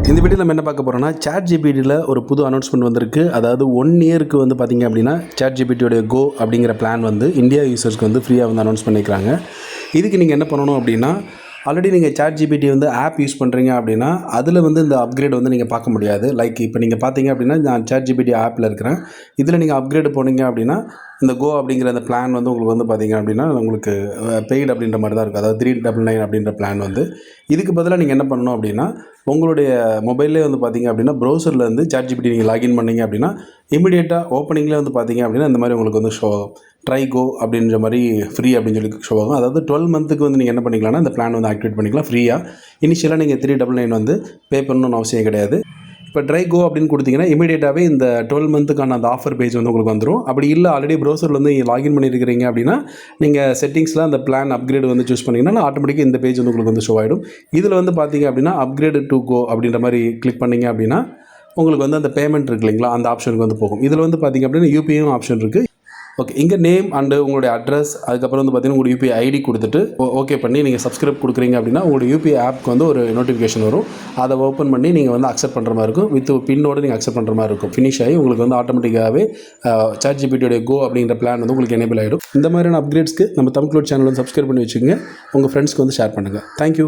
இந்த வீடியோவில் நம்ம என்ன பார்க்க போகிறோம்னா ChatGPTல ஒரு புது அனௌன்ஸ்மெண்ட் வந்திருக்கு. அதாவது 1 இயருக்கு வந்து பார்த்திங்க அப்படின்னா ChatGPTயோடைய கோ அப்படிங்கிற பிளான் வந்து இந்தியா யூசர்ஸ்க்கு வந்து ஃப்ரீயாக வந்து அனௌன்ஸ் பண்ணிக்கிறாங்க. இதுக்கு நீங்கள் என்ன பண்ணணும் அப்படின்னா, ஆல்ரெடி நீங்கள் ChatGPT வந்து ஆப் யூஸ் பண்ணுறீங்க அப்படின்னா அதில் வந்து இந்த அப்கிரேட் வந்து நீங்கள் பார்க்க முடியாது. லைக் இப்போ நீங்கள் பார்த்தீங்க அப்படின்னா நான் ChatGPT ஆப்பில் இருக்கிறேன். இதில் நீங்கள் அப்கிரேட் போனீங்க அப்படின்னா இந்த கோ அப்படிங்கிற அந்த பிளான் வந்து உங்களுக்கு வந்து பார்த்திங்க அப்படின்னா உங்களுக்கு பெய்டு அப்படின்ற மாதிரி தான் இருக்கும். அதாவது 399 அப்படின்ற பிளான் வந்து இதுக்கு பதிலாக நீங்கள் என்ன பண்ணணும் அப்படின்னா, உங்களுடைய மொபைல்லே வந்து பார்த்திங்க அப்படின்னா ப்ரௌசர்லேருந்து ChatGPT நீங்கள் லாகின் பண்ணிங்க அப்படின்னா இமீடியட்டாக ஓப்பனிங்லேயே வந்து பார்த்திங்க அப்படின்னா இந்த மாதிரி உங்களுக்கு வந்து ஷோ ஆகும். ட்ரை கோ அப்படின்ற மாதிரி ஃப்ரீ அப்படின்னு சொல்லி ஷோ ஆகும். அதாவது 12 மந்த்துக்கு வந்து நீங்கள் என்ன பண்ணிக்கலாம்னா இந்த பிளான் வந்து ஆக்டிவேட் பண்ணிக்கலாம் ஃப்ரீயாக. இனிஷியலாக நீங்கள் 399 வந்து பே பண்ணணும்னு அவசியம் கிடையாது. இப்போ ட்ரை கோ அப்படின்னு கொடுத்தீங்கன்னா இமீடியட்டாகவே இந்த 12 மந்த்துக்கான அந்த ஆஃபர் பேஜ் வந்து உங்களுக்கு வந்துடும். அப்படி இல்லை ஆல்ரெடி ப்ரௌசரில் வந்து நீங்கள் லாகின் பண்ணியிருக்கிறீங்க அப்படின்னா நீங்கள் செட்டிங்ஸில் அந்த பிளான் அப்கிரேட் வந்து சூஸ் பண்ணிங்கன்னா ஆட்டோமேட்டிக்காக இந்த பேஜ் வந்து உங்களுக்கு வந்து ஷோ ஆகிடும். இதில் வந்து பார்த்தீங்க அப்படின்னா அப்கிரேட் டு கோ அப்படின்ற மாதிரி கிளிக் பண்ணிங்க அப்படின்னா உங்களுக்கு வந்து அந்த பேமெண்ட் இருக்கு இல்லைங்களா, அந்த ஆப்ஷனுக்கு வந்து போகும். இதில் வந்து பார்த்திங்க அப்படின்னா யூபிஐயும் ஆப்ஷன் இருக்குது. ஓகே, இங்கே நேம் அண்டு உங்களுடைய அட்ரஸ், அதுக்கப்புறம் வந்து பார்த்திங்கன்னா உங்களுடைய யூபிஐ ஐடி கொடுத்துட்டு ஓகே பண்ணி நீங்கள் சப்ஸ்கிரைப் கொடுக்குறீங்க அப்படின்னா உங்களுடைய யூபிஐ ஆப்க்கு வந்து ஒரு நோட்டிஃபிகேஷன் வரும். அதை ஓப்பன் பண்ணி நீங்கள் வந்து அக்செப்ட் பண்ணுற மாதிரி இருக்கும். வித் பின்னோடு நீங்கள் அக்செப்ட் பண்ணுற மாதிரி இருக்கும். ஃபினிஷ் ஆகி உங்களுக்கு வந்து ஆட்டோமேட்டிக்காகவே ChatGPTயோடைய கோ அப்படிங்கிற பிளான் வந்து உங்களுக்கு எனேபிள் ஆகிடும். இந்த மாதிரியான அப்கிரேட்ஸ்க்கு நம்ம தமிழ் க்ளோட் சேனல் வந்து சப்ஸ்கிரைப் பண்ணி வச்சுக்கோங்க. உங்கள் ஃப்ரெண்ட்ஸ்க்கு வந்து ஷேர் பண்ணுங்கள். தேங்க்யூ.